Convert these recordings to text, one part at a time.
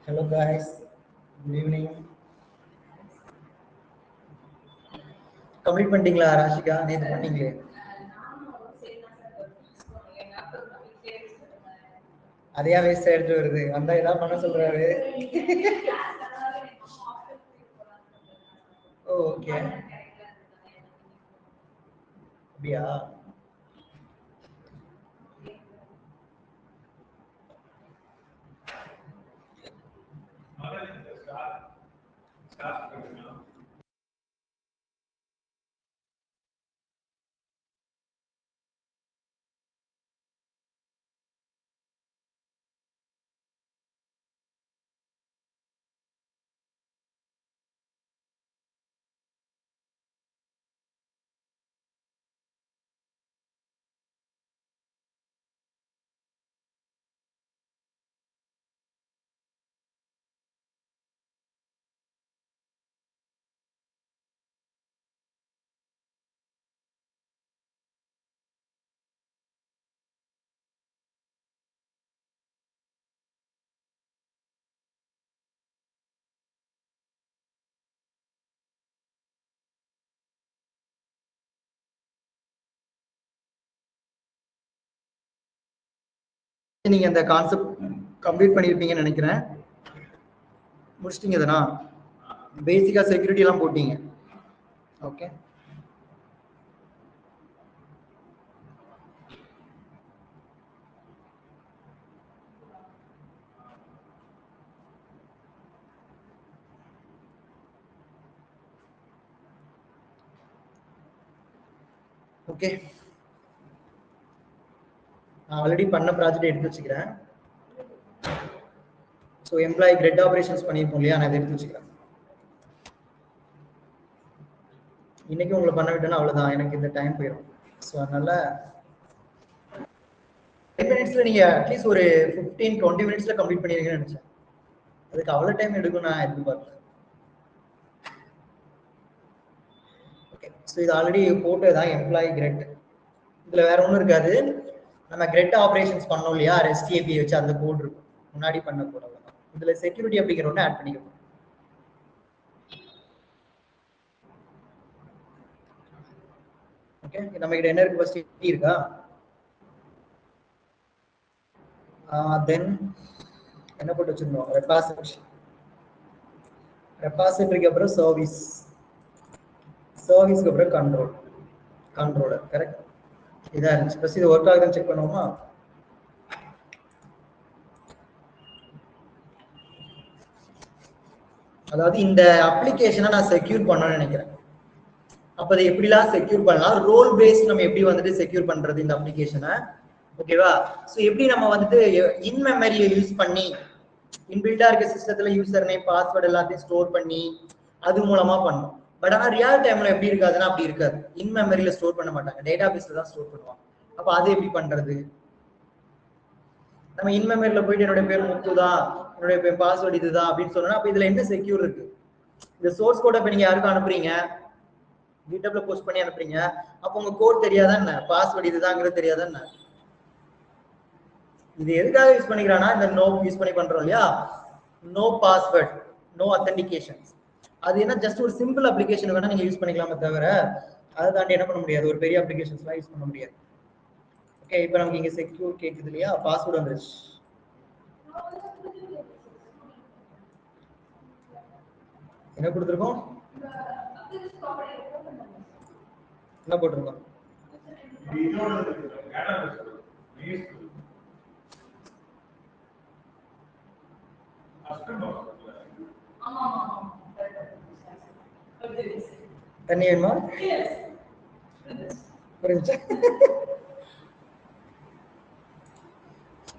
Hello guys, good evening. Complete பண்ணிட்டீங்களா ராஷிகா? நேத்து பண்ணீங்களே. அதையா வேஸ்ட் ஆயிடுச்சு வருது. வந்தா ஏதாவது பண்ண சொல்றாரு. ஓகே. அப்படியா? நீங்க அந்த கான்செப்ட் கம்ப்ளீட் பண்ணிருப்பீங்கன்னு நினைக்கிறேன். முடிச்சிட்டீங்க தானா? பேசிக்கா செக்யூரிட்டி எல்லாம் போட்டீங்க. ஓகே. ஓகே. நான் ஆல்ரெடி பண்ண ப்ராஜெக்ட் எடுத்து வச்சுக்கிறேன். ஸோ எம்ப்ளாயி கிரெட் ஆபரேஷன்ஸ் பண்ணியிருப்போம் இல்லையா, நான் அதை எடுத்து வச்சுக்கிறேன். இன்னைக்கு உங்களை பண்ண விட்டேன்னா அவ்வளவுதான், எனக்கு இந்த டைம் போயிடும். ஸோ அதனால 10 மினிட்ஸ்ல நீங்க அட்லீஸ்ட் ஒரு 15-20 மினிட்ஸ்ல கம்ப்ளீட் பண்ணிருக்கீங்கன்னு நினைச்சேன். அதுக்கு அவ்வளவு டைம் எடுக்கும் நான் எதிர்பார்க்கல. ஓகே. ஸோ இது ஆல்ரெடி போட்டதுதான் எம்ப்ளாயி கிரெட். இதுல வேற ஒன்றும் இருக்காது. நம்ம கிரெட் ஆபரேஷன்ஸ் பண்ணோம் இல்லையா, ரெஸ்ட் ஏபிஐ வச்சு அந்த கோட் இருக்கும், முன்னாடி பண்ண கோட். அவ்வளவுதான். இதுல செக்யூரிட்டி அப்படிங்கிற ஒன்று ஆட் பண்ணிக்கணும். ஓகே. நம்ம கிட்ட என்ன இருக்கு? ஃபர்ஸ்ட் இருக்கா? தென் என்ன போட்டு வச்சிருந்தோம்? ரெபாசிட்டரிக்கு அப்புறம் சர்வீஸ்க்கு அப்புறம் கண்ட்ரோலர். கரெக்ட். இதான் இருந்துச்சு. ஃபர்ஸ்ட் இது ஒர்க் ஆகுதுன்னு செக் பண்ணுவோமா? அதாவது இந்த அப்ளிகேஷனை நான் செக்யூர் பண்ணணும்னு நினைக்கிறேன். அப்ப அதை எப்படிலாம் செக்யூர் பண்ணலாம்? ரோல் பேஸ்ட் நம்ம எப்படி வந்துட்டு செக்யூர் பண்றது இந்த அப்ளிகேஷனை? ஓகேவா? ஸோ எப்படி நம்ம வந்துட்டு இன் மெமரியை யூஸ் பண்ணி இன்பில்டா இருக்க சிஸ்டத்துல யூசர் நேம் பாஸ்வேர்டு எல்லாத்தையும் ஸ்டோர் பண்ணி அது மூலமா பண்ணும். பட் ஆனா ரியல் டைம்ல எப்படி இருக்காதுன்னா அப்படி இருக்காது. இன் மெமரியில ஸ்டோர் பண்ண மாட்டாங்க, டேட்டா பேஸ்ல தான் ஸ்டோர் பண்ணுவாங்க. அப்ப அது எப்படி பண்றது? நம்ம இன் மெமரியில போயிட்டு என்னுடைய பேர் முத்துதான், என்னுடைய பேர் பாஸ்வேர்டு இதுதான் அப்படின்னு சொன்னா அப்ப இதுல என்ன செக்யூர் இருக்கு? இந்த சோர்ஸ் கோட இப்ப நீங்க யாருக்கும் அனுப்புறீங்க, கிட்டப்ல போஸ்ட் பண்ணி அனுப்புறீங்க, அப்ப உங்க கோட் தெரியாதா என்ன? பாஸ்வேர்டு இதுதாங்கிறது தெரியாதா என்ன? இது எதுக்காக யூஸ் பண்ணிக்கிறானா, இந்த நோ யூஸ் பண்ணி பண்றோம் இல்லையா, நோ பாஸ்வேர்ட் நோ அத்தன்டிகேஷன். அது என்ன ஜஸ்ட் ஒரு சிம்பிள் அப்ளிகேஷன் வேணா நீங்க யூஸ் பண்ணிக்கலாமே தவிர அதை தாண்டி என்ன பண்ண முடியாது, ஒரு பெரிய அப்ளிகேஷன்ஸ்லாம் யூஸ் பண்ண முடியாது. ஓகே. இப்போ நமக்கு இங்க செக்யூர் கேக்குது இல்லையா, பாஸ்வேர்டு வந்துருச்சு. என்ன கொடுத்துருக்கோம்? என்ன போட்டிருக்கோம்? தண்ணி வேணுமா? புரிஞ்சா?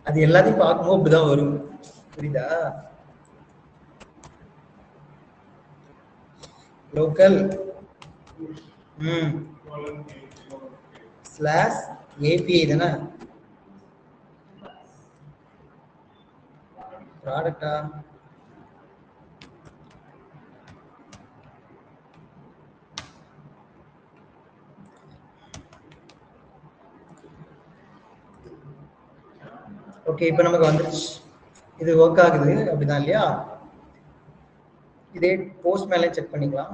அது எல்லாத்தையும் பார்க்கும்போது அப்படிதான் வரும், புரியுதா? லோக்கல் ஸ்லாஷ் ஏபிஐ தானே ப்ராடக்டா? ஓகே. இப்போ நமக்கு வந்துருச்சு. இது ஒர்க் ஆகுது அப்படிதான் இல்லையா? இதே போஸ்ட் மேலே செக் பண்ணிக்கலாம்.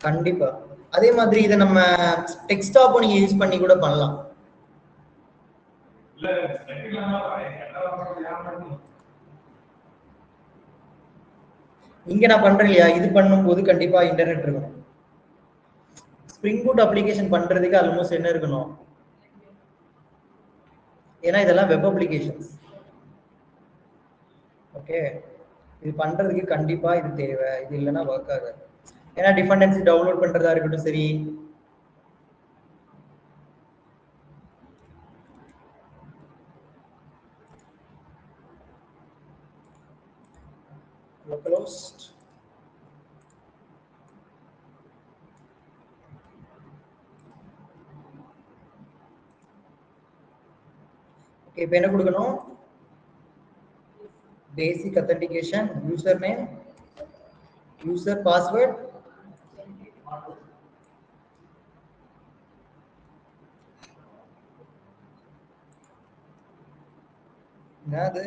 கண்டிப்பா. அதே மாதிரி இதை நம்ம டெக்ஸ்டாப்பும் நீங்க யூஸ் பண்ணி கூட பண்ணலாம். இங்க நான் பண்றேன் இல்லையா, இது பண்ணும்போது கண்டிப்பா இன்டர்நெட் இருக்கணும். ஸ்ப்ரிங் பூட் அப்ளிகேஷன் பண்றதுக்கு ஆல்மோஸ்ட் என்ன இருக்கணும், ஏன்னா இதெல்லாம் வெப் அப்ளிகேஷன்ஸ். ஓகே, இது பண்றதுக்கு கண்டிப்பா இது தேவை, இது இல்லைன்னா ஒர்க் ஆகாது. ஏன்னா டிபெண்டன்சி டவுன்லோட் பண்றதா இருக்கட்டும் சரி, localhost ஓகே. இப்போ என்ன கொடுக்கணும், basic authentication, user name, user password, என்னது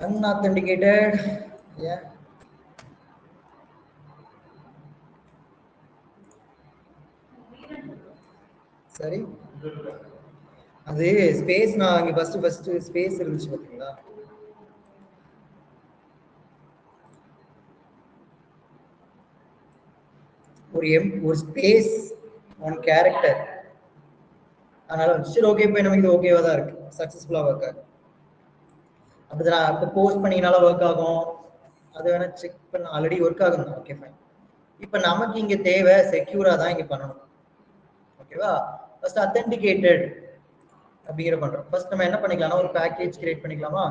unauthenticated, yeah. சரி, அது ஸ்பேஸ், நான் இங்க ஃபர்ஸ்ட் ஸ்பேஸ் இருந்துச்சு பாத்தீங்களா, ஒரு ஸ்பேஸ் ஒன் கேரக்டர், அதனால சரி ஓகே. இப்போ நமக்கு இது ஓகேவா தான் இருக்கு, சக்சஸ்ஃபுல்லா ஒர்க் ஆகும். அப்படிதான் இப்போ போஸ்ட் பண்ணினால ஒர்க் ஆகும், அது வேணா செக் பண்ண, ஆல்ரெடி ஒர்க் ஆகும். Okay fine. இப்போ நமக்கு இங்க தேவை செக்யூரா தான் இங்க பண்ணணும். ஓகேவா, ஃபர்ஸ்ட் அத்தன்டிகேட்டட் அப்படிங்கிற பண்றோம். ஃபர்ஸ்ட் நம்ம என்ன பண்ணிக்கலாம்னா ஒரு பேக்கேஜ் கிரியேட் பண்ணிக்கலாமா,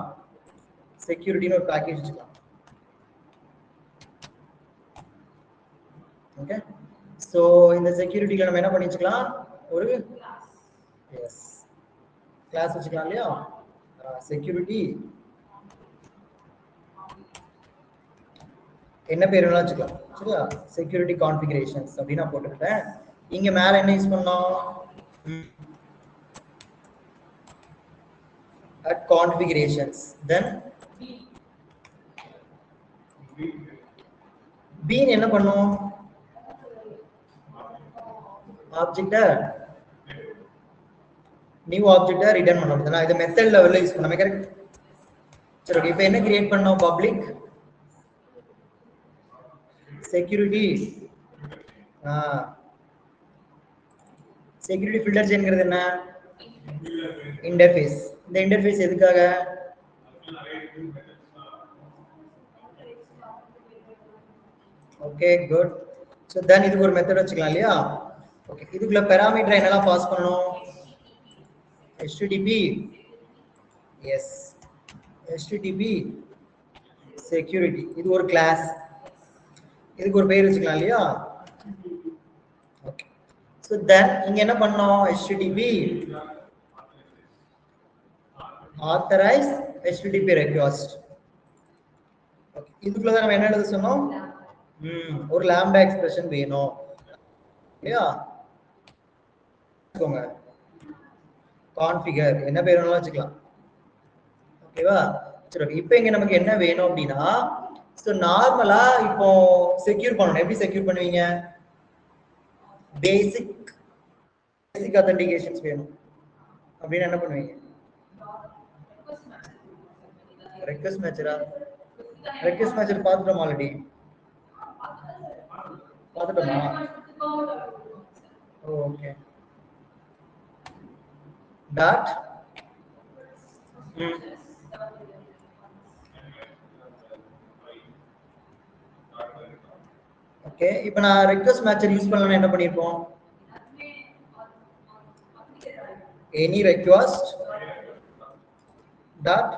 செக்யூரிட்டின்னு ஒரு பேக்கேஜ் வச்சுக்கலாம். ஓகே, சோ இந்த செக்யூரிட்டில நம்ம என்ன பண்ணி வச்சுக்கலாம், ஒரு எஸ் கிளாஸ் வச்சுக்கலாம் இல்லையா, செக்யூரிட்டி என்ன பேர் வேணாலும் வச்சுக்கலாம் சரியா, செக்யூரிட்டி கான்ஃபிகரேஷன்ஸ் அப்படின்னு நான் போட்டுக்கிட்டேன். இங்க மேல என்ன யூஸ் பண்ணோம், at configurations, then bean என்ன பண்ணும், ஆப்ஜெக்ட்ட நியூ ஆப்ஜெக்ட்ட ரிட்டர்ன் பண்ணணும். நான் இத மெத்தட் லெவல்ல யூஸ் பண்ணாம கரெக்ட். சரி ஓகே, இப்போ என்ன கிரியேட் பண்ணோம், பப்ளிக் செக்யூரிட்டி செக்யூரிட்டி ஃபில்டர் செயின்ங்கிறது என்ன, இன்டர்ஃபேஸ். இந்த இன்டர்ஃபேஸ் எதுக்காக, ஓகே குட். சோ தென் இதுக்கு ஒரு மெத்தட் வச்சுக்கலாம் இல்லையா. ஓகே, இதுக்குள்ள பாராமீட்டர் என்னலாம் பாஸ் பண்ணனும், http எஸ் http செக்யூரிட்டி, இது ஒரு கிளாஸ், இதுக்கு ஒரு பேர் வச்சுக்கலாம் இல்லையா. ஓகே, சோ தென் இங்க என்ன பண்ணோம், http authorize http request. Okay, இதுக்குள்ள தான் நம்ம என்ன எழுத சொன்னோம், ஒரு lambda எக்ஸ்பிரஷன் வேணும் இல்லையா. கான்ஃபிகர் என்ன பேர் வேணாலும் வச்சுக்கலாம். ஓகேவா, சரி இப்போ இங்க நமக்கு என்ன வேணும் அப்படின்னா, சோ நார்மலா இப்போ செக்யூர் பண்ணணும். எப்படி செக்யூர் பண்ணுவீங்க, பேசிக் அத்தன்டிகேஷன்ஸ் வேணும் அப்படின்னு என்ன பண்ணுவீங்க, ரெக்வெஸ்ட் மேட்சரா, ரெக்வெஸ்ட் மேட்சர் பார்த்துட்டோம் ஆல்ரெடி, பார்த்துட்டோமா, ஓகே டாட் ஓகே. இப்போ நான் ரெக்வெஸ்ட் மேட்சர் யூஸ் பண்ணலன்னா என்ன பண்ணிருப்போம், எனி ரெக்வெஸ்ட் டாட்,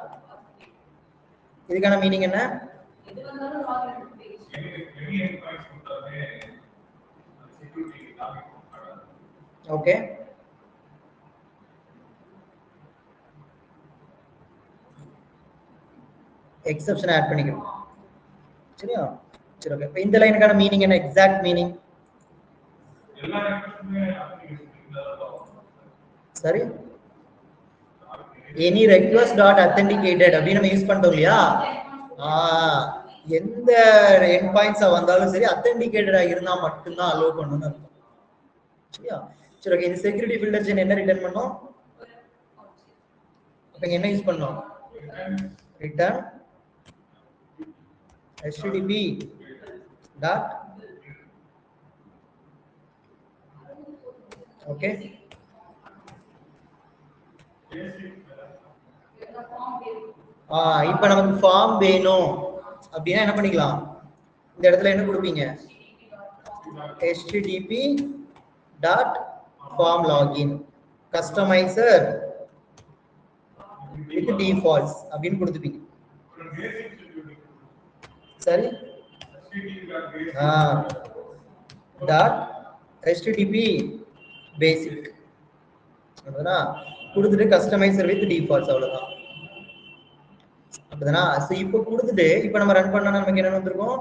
இதுக்கான மீனிங் என்ன, ஓகே எக்ஸெப்ஷன் ஆட் பண்ணிக்கணும். சரியா? சரி ஓகே. இப்போ இந்த லைனுக்கான மீனிங் என்ன? எக்ஸாக்ட் மீனிங் சரி, எனி ரெக்வஸ்ட் டாட் அத்தென்டிகேட்டட் அப்படின்னு நம்ம யூஸ் பண்ணிட்டோம் இல்லையா? எந்த எண்ட் பாயிண்ட்ஸா வந்தாலும் சரி அத்தென்டிகேட்டடா இருந்தா மட்டும்தான் அலோவ் பண்ணணும்னு அர்த்தம். சரியா? சரி ஓகே. இந்த செக்யூரிட்டி ஃபில்டர்ஸ் என்ன ரிட்டர்ன் பண்ணோம்? அப்ப என்ன யூஸ் பண்ணோம்? Return http dot okay. இப்ப நமக்கு ஃபார்ம் வேணும் அப்படின்னா என்ன பண்ணிக்கலாம்? இந்த இடத்துல என்ன கொடுப்பீங்க? http dot form login customizer with defaults அப்படின்னு கொடுத்துப்பீங்க. சரி, டாட் http basic அப்படின்னா கொடுத்துட்டு கஸ்டமைசர் வித் டிஃபால்ட்ஸ் அவ்வளவுதான். அப்படிதானா? சோ இப்போ கொடுத்துட்டு இப்போ நம்ம ரன் பண்ணா நமக்கு என்ன வந்திருக்கும்?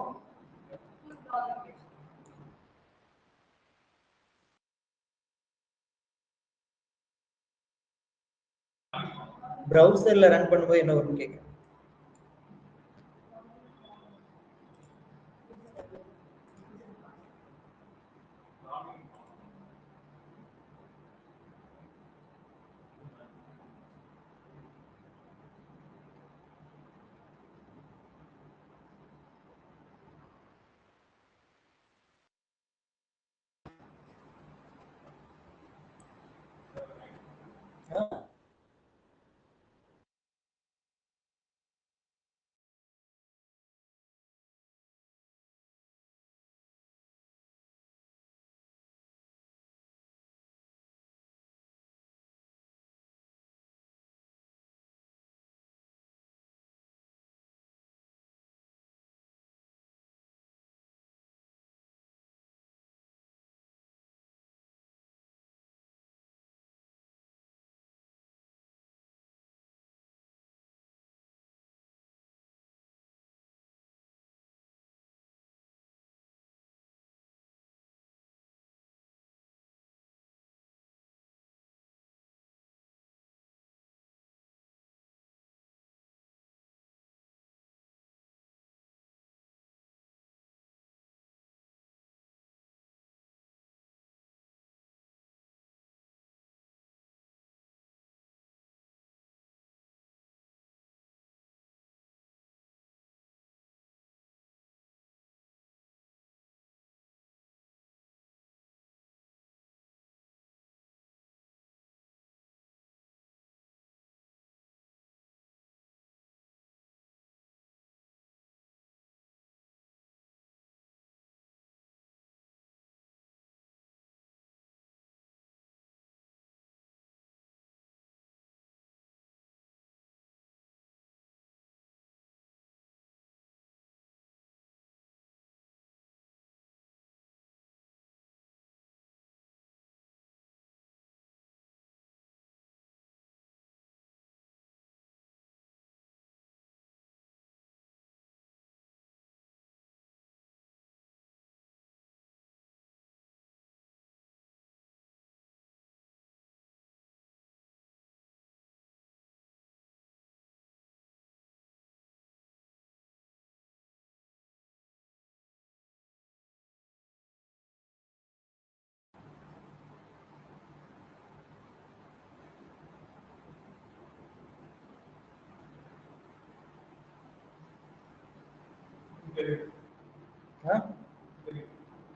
பிரவுசர்ல ரன் பண்ணும்போது என்ன வரும் கேட்க?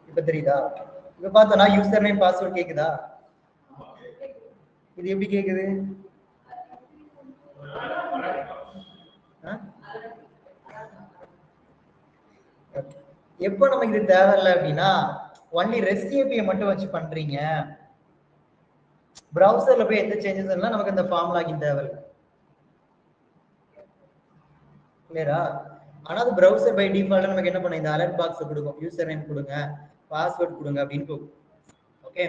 இப்ப தெரியுதா? இப்ப பார்த்தோம்னா யூசர் நேம் பாஸ்வேர்ட் கேக்குதா? இது எப்படி கேக்குது? எப்போ நமக்கு இது தேவையில்லை அப்படின்னா ஒன்லி ரெஸ்ட் ஏபிஐ மட்டும் வச்சு பண்றீங்க, பிரவுசர்ல போய் எந்த சேஞ்சஸ் இல்லைன்னா நமக்கு அந்த ஃபார்ம் லாகின் தேவையில்லை. கிளியரா? ஆனா அது பிரவுசர் பை டிஃபால்ட் நமக்கு என்ன பண்ண, இந்த அலர்ட் பாக்ஸ் கொடுக்கும், யூசர் நேம் கொடுங்க, பாஸ்வேர்ட் கொடுங்க அப்படின்னு. ஓகே,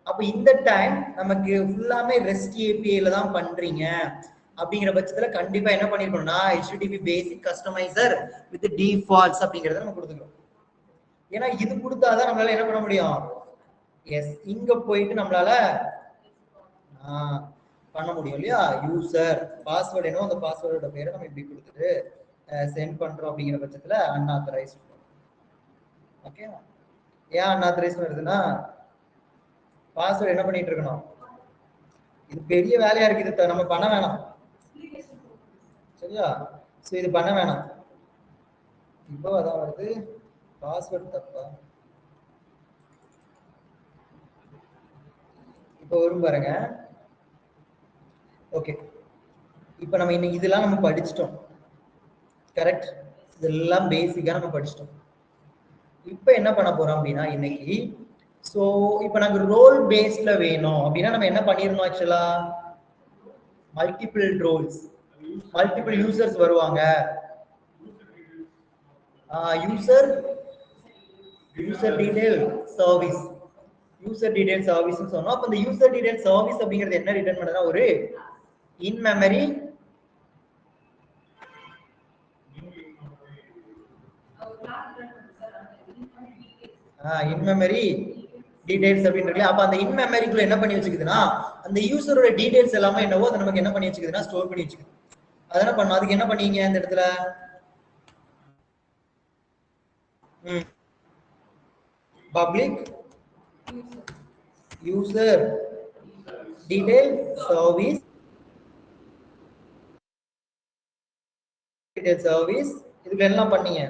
அப்ப இந்த டைம் நமக்கு ஃபுல்லாமே ரெஸ்ட் ஏபிஐல தான் பண்றீங்க, அப்படிங்கிற பட்சத்துல கண்டிப்பா என்ன பண்ணிருக்கணும்னா HTTP basic customiser with defaults அப்படிங்கறத நம்ம கொடுத்துக்கணும். ஏன்னா இது கொடுத்தாதான் நம்மளால என்ன பண்ண முடியும், எஸ் இங்க போயிட்டு நம்மளால பண்ண முடியும் இல்லையா. யூசர் பாஸ்வேர்டு என்னவோ அந்த பாஸ்வேர்டோட பேரை நம்ம இப்படி கொடுத்துட்டு சென்ட் பண்றோம் அப்படிங்கிற பட்சத்துல அன்ஆத்தரைஸ்ட். ஓகே, ஏன் அன்ஆத்தரைஸ்ட் வருதுன்னா பாஸ்வேர்டு என்ன பண்ணிட்டு இருக்கணும், இது பெரிய வேலையா இருக்கு, இது நம்ம பண்ண வேணாம் சரியா. சோ இது பண்ண வேணாம். இப்போ அதான் வருது பாஸ்வேர்டு தப்பா, இப்போ வரும் பாருங்க. ஓகே, இப்போ நம்ம இன்னைக்கு இதெல்லாம் நம்ம படிச்சிட்டோம் கரெக்ட், இதெல்லாம் பேசிக்கா நம்ம படிச்சிட்டோம். இப்போ என்ன பண்ண போறோம் அப்படின்னா இன்னைக்கு, சோ இப்போ நாங்க ரோல் பேஸ்ல வேணும் அப்படின்னா நம்ம என்ன பண்ணிரணும், ஆக்சுவலா மல்டிபிள் ரோல்ஸ், மல்டிபிள் யூசர்ஸ் வருவாங்க. User user detail service, user detail service சொன்னோம். அப்ப இந்த யூசர் டீடைல் சர்வீஸ் அப்படிங்கிறது என்ன ரிட்டர்ன் பண்ணுதுன்னா ஒரு இன் மெமரி இன் மெமரி டீடைல்ஸ் அப்படின்னு இருக்கு. அப்ப அந்த இன் மெமரிக்குள்ள என்ன பண்ணி வச்சுக்குதுன்னா அந்த யூசரோட டீடைல்ஸ் எல்லாமே என்னவோ அதை நமக்கு என்ன பண்ணி வச்சுக்குதுன்னா ஸ்டோர் பண்ணி வச்சுக்குது. அதென்ன பண்ணும், அதுக்கு என்ன பண்ணீங்க இந்த இடத்துல public user detail service, detail service இதுல எல்லாம் பண்ணீங்க.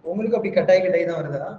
உங்களுக்கு அப்படி கட்டாய் கட்டாய் தான் வருதா?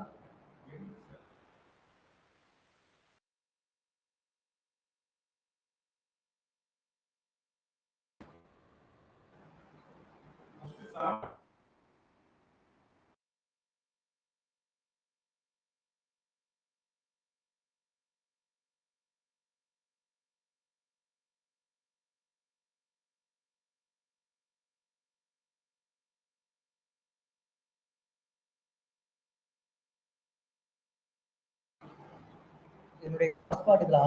என்னுடைய பாஸ்பாட்டுல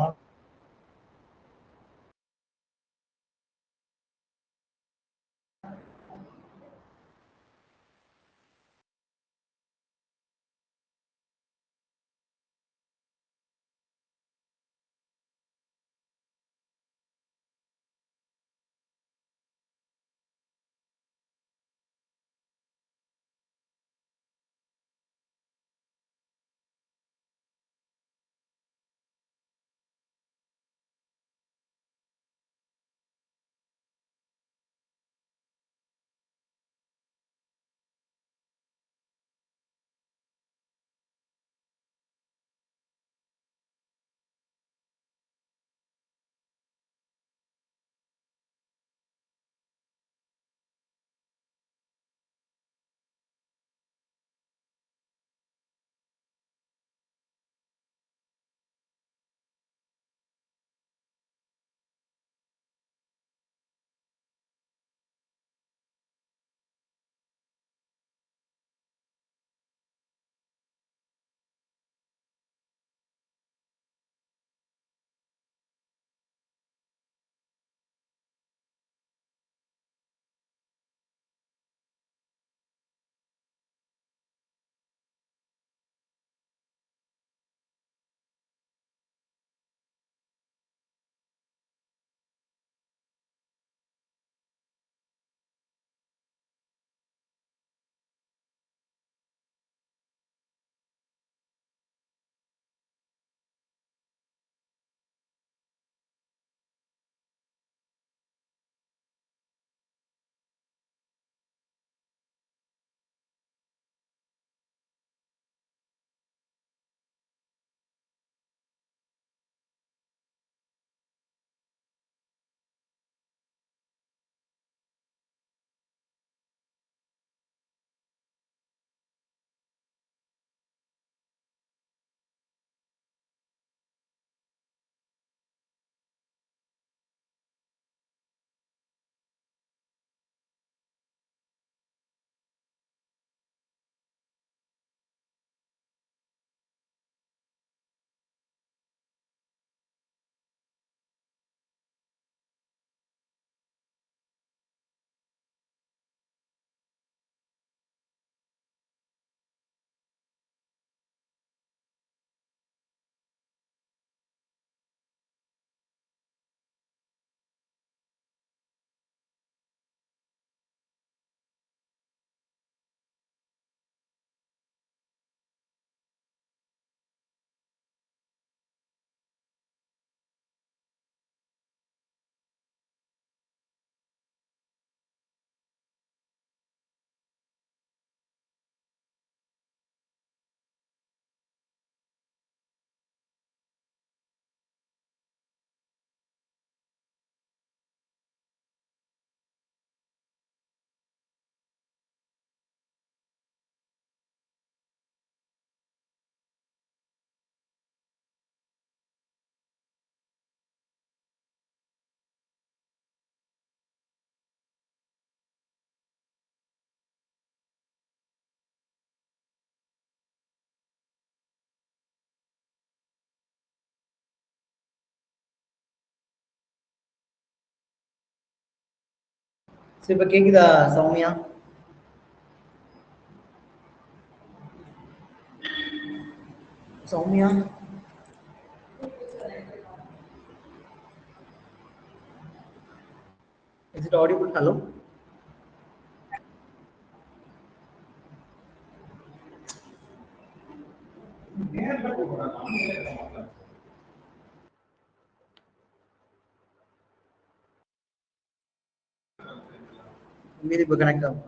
சோ இப்ப கேக்குதா Soumya? Soumya is it audible? Hello? மீதி இப்ப கனெக்ட் ஆகும்.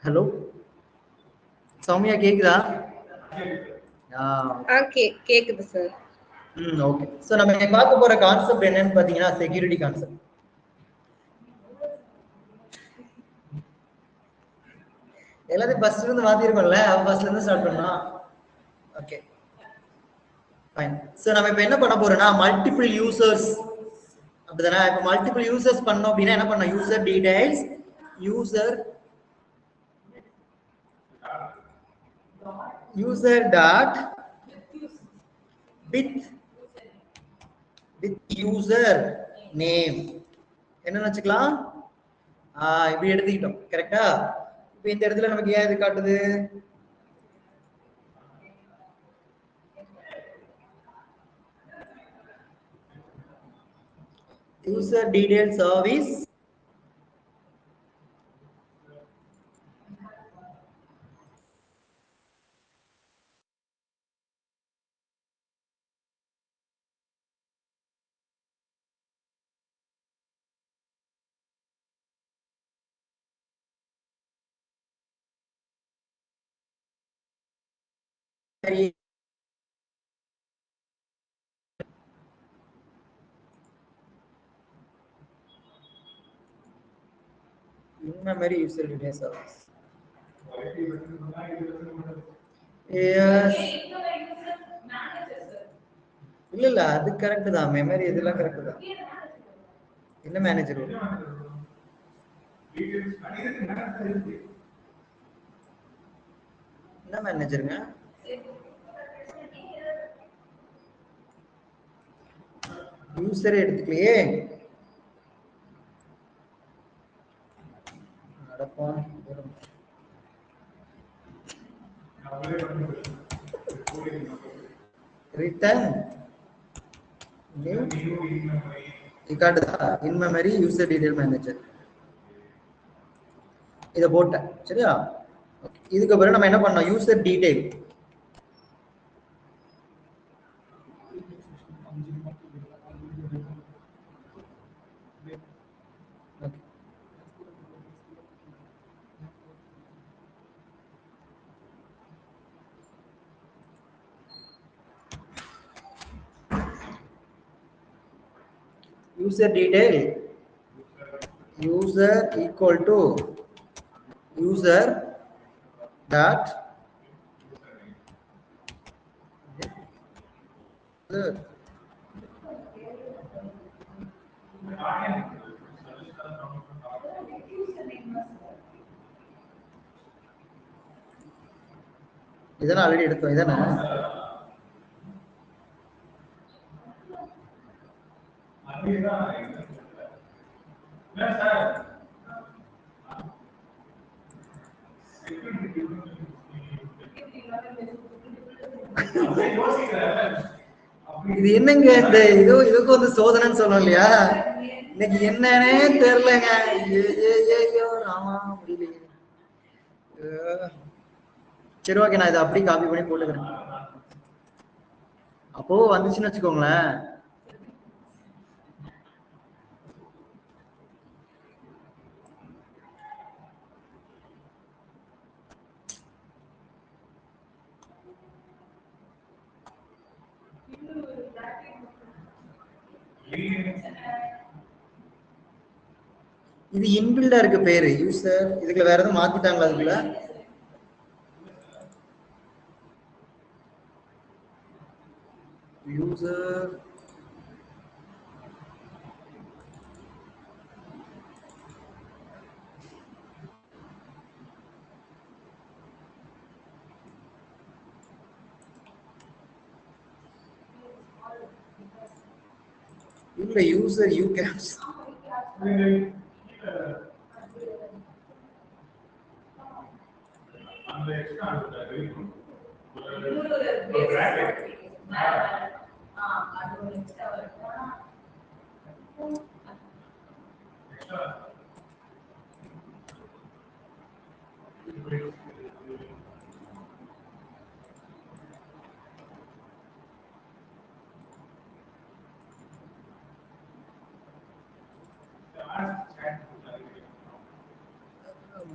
ஹலோ சௌமியா கேக்குதா? கேக்குது சார். ஓகே. சோ நம்ம பார்க்க போற கான்செப்ட் என்னன்னு பாத்தீங்கன்னா செக்யூரிட்டி கான்செப்ட். எல்லாத்தையும் ஃபர்ஸ்ட்ல இருந்து மாத்திருக்கோம்ல, ஃபர்ஸ்ட்ல இருந்து ஸ்டார்ட் பண்ணலாம். Okay fine. சோ நம்ம இப்ப என்ன பண்ண போறோம்னா மல்டிபிள் யூசர்ஸ் அப்படிதானே? இப்ப மல்டிபிள் யூசர்ஸ் பண்ணோம் அப்படின்னா என்ன பண்ணோம்? User details user dot with user name என்ன வச்சுக்கலாம்? இப்படி எடுத்துக்கிட்டோம். கரெக்டா? இப்ப இந்த இடத்துல நமக்கு ஏன் இது காட்டுது? user detail service in-memory user detail service. Yes. இல்ல அது கரெக்ட் தான். மெமரி இதெல்லாம் கரெக்ட் தான். என்ன மேனேஜர்? என்ன மேனேஜருங்க? யூசரே எடுத்துக்கலையே. நடப்போம். ரிட்டர்ன் இன் மெமரி யூசர் டீடைல் மேனேஜர் இத போட்டேன். சரியா? இதுக்கு அப்புறம் நம்ம என்ன பண்ணோம்? User detail user detail user equal to user dot இதெல்லாம் ஆல்ரெடி எடுத்தோம். இதானே? இது என்னங்க இந்த இதுக்கு வந்து சோதனைன்னு சொல்லணும் இல்லையா? இன்னைக்கு என்னன்னே தெரியலங்க. ஐயோ ராமா முடியல. சரி ஓகே, நான் இதை அப்படியே காப்பி பண்ணி போட்டுக்கிறேன். அப்போ வந்துச்சுன்னு வச்சுக்கோங்களேன். இது இன்பில்டா இருக்கு பேரு யூசர். இதுக்குள்ள வேற எதுவும் மாத்திட்டாங்களா? அதுக்குள்ள யூசர் இல்ல user you caps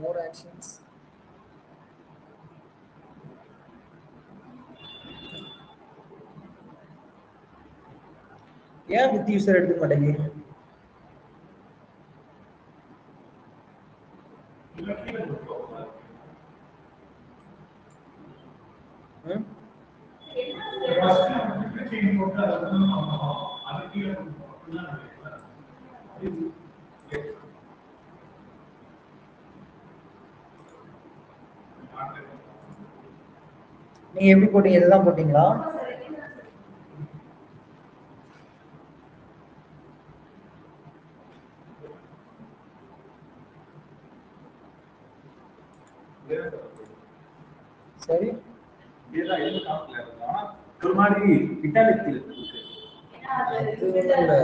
more actions. ஏன் வித் யூசர் எடுத்துக்க மாட்டேங்க? நீங்க எப்படி போட்டீங்க? இதுதான் போட்டீங்களா? சரி, ஒரு மாதிரி இட்டாலிக் அது ஒண்ணும் இல்ல.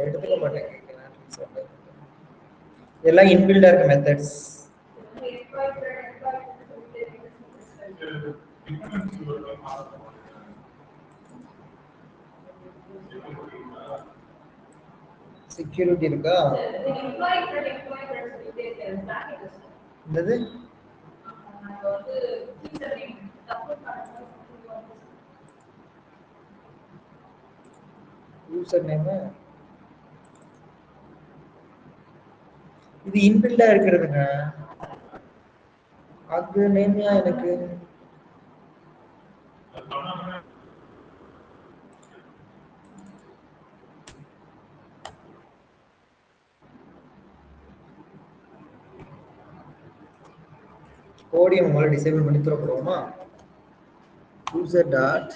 எடுத்துக்க மாட்டேன். எல்லாம் இன்பில்டா இருக்க மெத்தட்ஸ். செக்யூரிட்டி இருக்கா? என்னது? யூசர் நேம் இது இன்பில்டா இருக்கிறதுங்க. அது நேம்யா எனக்கு கோடியம் முதல்ல டிசேபிள் பண்ணி தரப்படுவோமா? யூசர் டாட்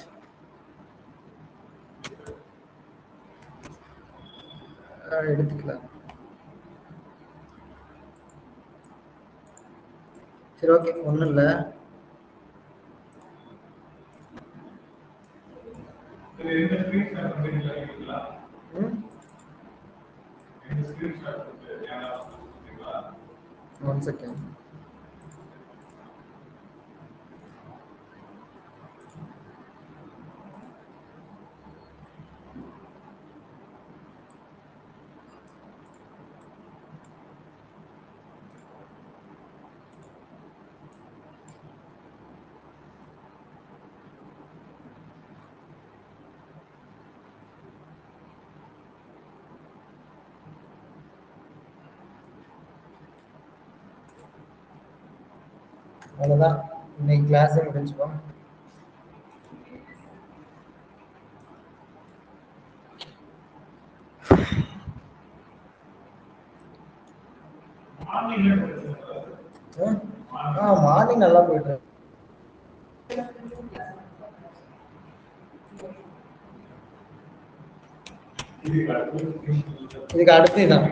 எடுத்துக்கலாம். சரி, ஓகே, ஒண்ணும் இல்ல. One second. அவ்வளவுதான், இன்னைக்கு கிளாஸ் முடிஞ்சுப்போம். மார்னிங் நல்லா போயிட்டு இதுக்கு அடுத்து தான்.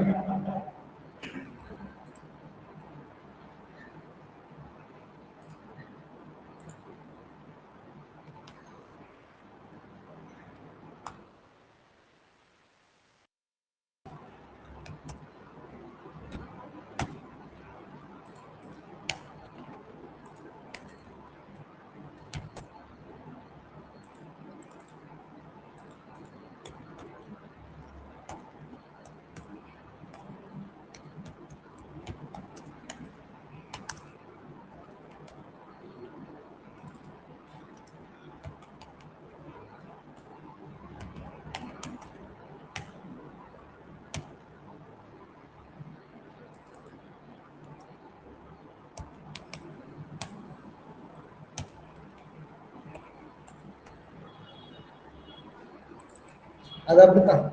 அது அப்படித்தான்.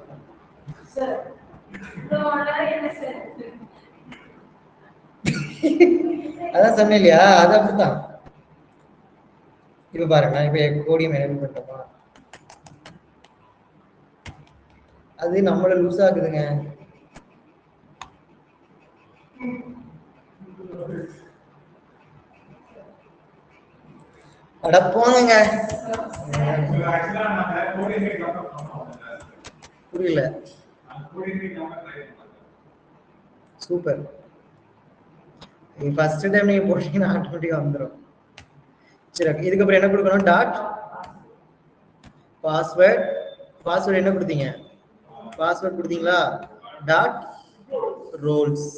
அதான் சொன்னேன் இல்லையா, அது அப்படித்தான். இப்ப பாருங்க, நான் இப்ப கோடியம் எனேபிள் பண்ணிட்டோமா, அது நம்மள லூஸ் ஆகுதுங்க. அட போங்க. புரியல. சூப்பர். ஃபர்ஸ்ட் டைம் நீங்க போட்டீங்கன்னா ஆட்டோமேட்டிக்கா வந்துடும். சரி, இதுக்கப்புறம் என்ன கொடுக்கணும்? Dot password. பாஸ்வேர்ட் என்ன கொடுத்தீங்க? பாஸ்வேர்ட் கொடுத்தீங்களா? Dot roles.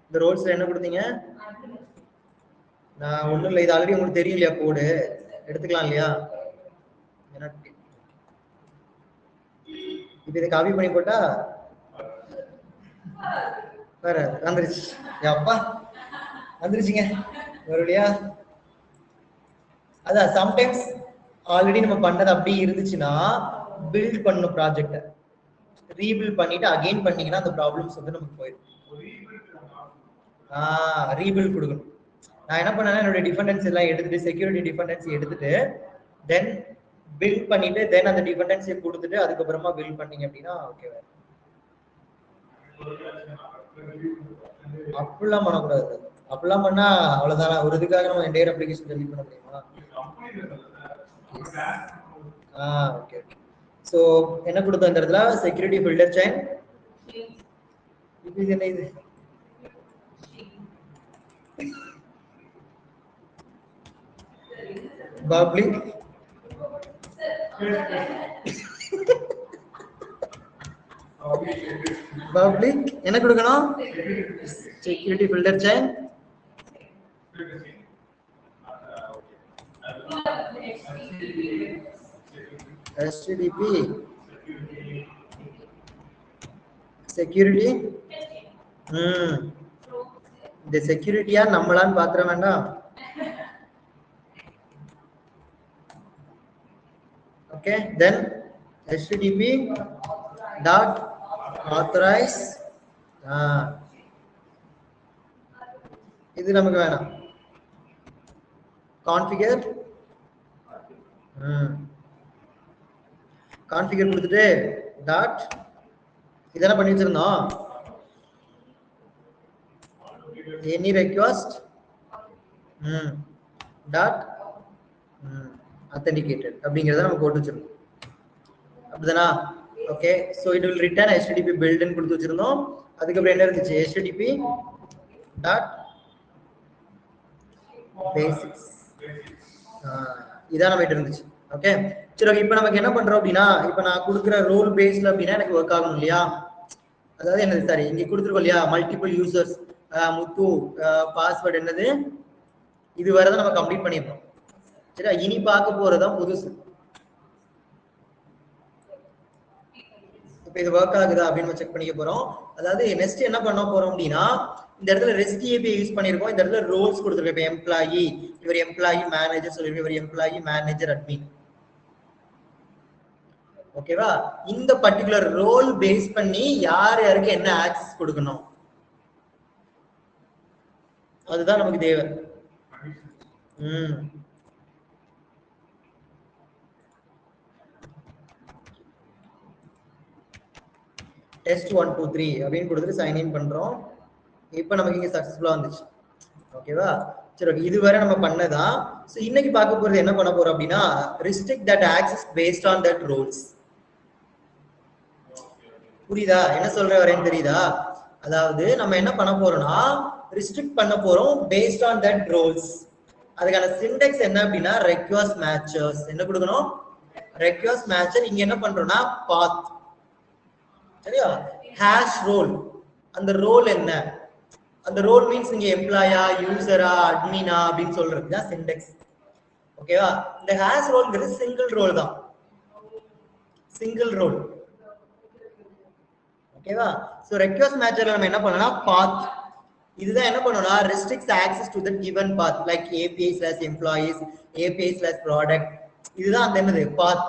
இந்த ரோல்ஸ்ல என்ன கொடுத்தீங்க? நான் ஒண்ணும் இல்லை, இது ஆல்ரெடி உங்களுக்கு தெரியும் இல்லையா, கோடு எடுத்துக்கலாம் இல்லையா? இப்ப இதை காப்பி பண்ணி போட்டா வேற வந்துருச்சு. அப்பா வந்துருச்சுங்க மறுபடியா. அதான் சம்டைம்ஸ் ஆல்ரெடி நம்ம பண்ணது அப்படி இருந்துச்சுன்னா பில்ட் பண்ணணும் ப்ராஜெக்ட, ரீபில்ட் பண்ணிட்டு அகைன் பண்ணீங்கன்னா அந்த ப்ராப்ளம்ஸ் வந்து நமக்கு போயிடும். ரீபில்ட் கொடுக்கணும். நான் என்ன பண்ணேன்னா என்னோட டிபெண்டன்சி எல்லாம் எடுத்துட்டு, செக்யூரிட்டி டிபெண்டன்சி எடுத்துட்டு தென் பில்ட் பண்ணிட்டு தென் அந்த டிபெண்டன்சியை கொடுத்துட்டு அதுக்கப்புறமா பில்ட் பண்ணீங்க அப்படின்னா ஓகே. அப்படிலாம் பண்ணக்கூடாது. அப்படிலாம் பண்ணா அவ்வளவுதானா, ஒரு இதுக்காக நம்ம என்டையர் அப்ளிகேஷன் டெலீட் பண்ண முடியுமா? ஓகே. சோ என்ன கொடுத்தோம் இந்த இடத்துல? Security filter chain. இது என்ன? இது பப்ளிக் பப்ளிக் என்ன கொடுக்கணும்? Security filter chain. HTTP security. இந்த செக்யூரிட்டியா நம்மளான்னு பாத்திர வேண்டாம். ஓகே, தென் HTTP டாட் authorize. இது நமக்கு வேணாம். கான்ஃபிகர். கான்ஃபிகர் கொடுத்துட்டு டாட் இதெல்லாம் பண்ணி வச்சிருந்தோம். எனி ரெக்வெஸ்ட் டாட் authenticated அப்படிங்கறத நம்ம போட்டு வச்சிருந்தோம். அப்படிதானா? Okay, so it will return HTTP build ன்னு கொடுத்து வச்சிருந்தோம். அதுக்கப்புறம் என்ன இருந்துச்சு? HTTP dot basics. இதான் நம்ம கிட்ட இருந்துச்சு. ஓகே, சரி. இப்போ நமக்கு என்ன பண்றோம் அப்படின்னா, இப்போ நான் கொடுக்குற ரோல் பேஸ்ல அப்படின்னா எனக்கு ஒர்க் ஆகணும் இல்லையா? அதாவது என்னது, சாரி, இங்க கொடுத்துருக்கோம் இல்லையா, மல்டிபிள் யூசர்ஸ் முத்து பாஸ்வேர்டு என்னது, இது வரதான் நம்ம கம்ப்ளீட் பண்ணிருக்கோம். சரியா? இனி பார்க்க போறதுதான் புதுசு. இப்போ இது ஒர்க் ஆகுதா அப்படின்னு செக் பண்ணிக்க போறோம். அதாவது நெக்ஸ்ட் என்ன பண்ண போறோம் அப்படின்னா, இந்த இடத்துல ரெஸ்ட் ஏபிஐ யூஸ் பண்ணிருக்கோம். இந்த இடத்துல ரோல்ஸ் கொடுத்துருக்கோம். இப்போ எம்ப்ளாயி, இவர் எம்ப்ளாயி மேனேஜர் சொல்லிருக்கோம், இவர் எம்ப்ளாயி மேனேஜர் அட்மின். ஓகேவா? இந்த பர்டிகுலர் ரோல் பேஸ் பண்ணி யார் யாருக்கு என்ன ஆக்சஸ் கொடுக்கணும் அதுதான் நமக்கு தேவை. டெஸ்ட் 1 2 3 அப்படின்னு கொடுத்துட்டு சைன் இன் பண்றோம். இப்போ நமக்கு இங்க சக்சஸ்ஃபுல்லா வந்துச்சு. ஓகேவா? சரி, ஓகே. இதுவரை நம்ம பண்ணதான். ஸோ இன்னைக்கு பார்க்க போறது என்ன பண்ண போறோம் அப்படின்னா, restrict that access based on that roles. புரியுதா என்ன சொல்ற வரேன்னு? தெரியுதா? அதாவது நம்ம என்ன பண்ண போறோம்னா, ரிஸ்ட்ரிக்ட் பண்ண போறோம் based on that roles. அதுக்கான சின்டெக்ஸ் என்ன அப்படின்னா, request matchers. என்ன கொடுக்கணும்? request matcher. இங்க என்ன பண்றோம்னா path. சரியா? Hash role. அந்த ரோல் என்ன? அந்த ரோல் மீன்ஸ் நீங்க எம்ப்ளாயா, யூசரா, அட்மினா அப்படின்னு சொல்றது தான் சின்டெக்ஸ். ஓகேவா? இந்த ஹேஷ் ரோல்ங்கிறது சிங்கிள் ரோல் தான். Single role. ஓகேவா? சோ ரெக்வெஸ்ட் மேட்சர்ல நம்ம என்ன பண்ணோம்னா பாத். இதுதான் என்ன பண்ணோம்னா restricts access to the given path like API/employees, API/product. இதுதான் அந்த என்னது பாத்.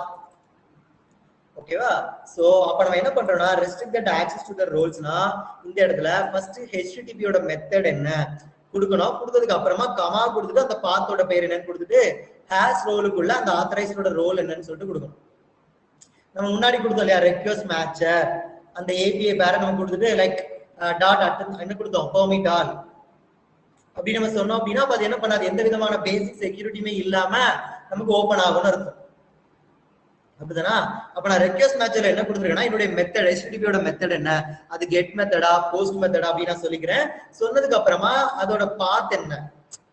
ஓகேவா? சோ அப்ப நம்ம என்ன பண்றோம்னா restricted access to the roles-னா இந்த இடத்துல ஃபர்ஸ்ட் HTTP யோட மெத்தட் என்ன கொடுக்கணும். கொடுத்ததுக்கு அப்புறமா கமா கொடுத்துட்டு அந்த பாத்தோட பேர் என்னன்னு கொடுத்துட்டு ஹேஷ் ரோலுக்குள்ள அந்த ஆத்தரைஸ்டோட ரோல் என்னன்னு சொல்லிட்டு கொடுக்கணும். நம்ம முன்னாடி கொடுத்தோம் இல்லையா ரெக்வெஸ்ட் மேட்சர், அந்த ஏபிஐ பேரை நம்ம கொடுத்துட்டு லைக் டாட் அட்டன் என்ன கொடுத்தோம் பெர்மிட் ஆல் அப்படி நம்ம சொன்னோம் அப்படின்னா அது என்ன பண்ணாது, எந்த விதமான பேசிக் செக்யூரிட்டியுமே இல்லாம நமக்கு ஓபன் ஆகும்னு அர்த்தம். அப்படிதானா? அப்ப நான் ரெக்வெஸ்ட் மேட்சர்ல என்ன கொடுத்துருக்கேன்னா என்னுடைய மெத்தட் HTTP-யோட மெத்தட் என்ன, அது கெட் மெத்தடா போஸ்ட் மெத்தடா அப்படின்னு நான் சொல்லிக்கிறேன். சொன்னதுக்கு அப்புறமா அதோட பாத் என்ன,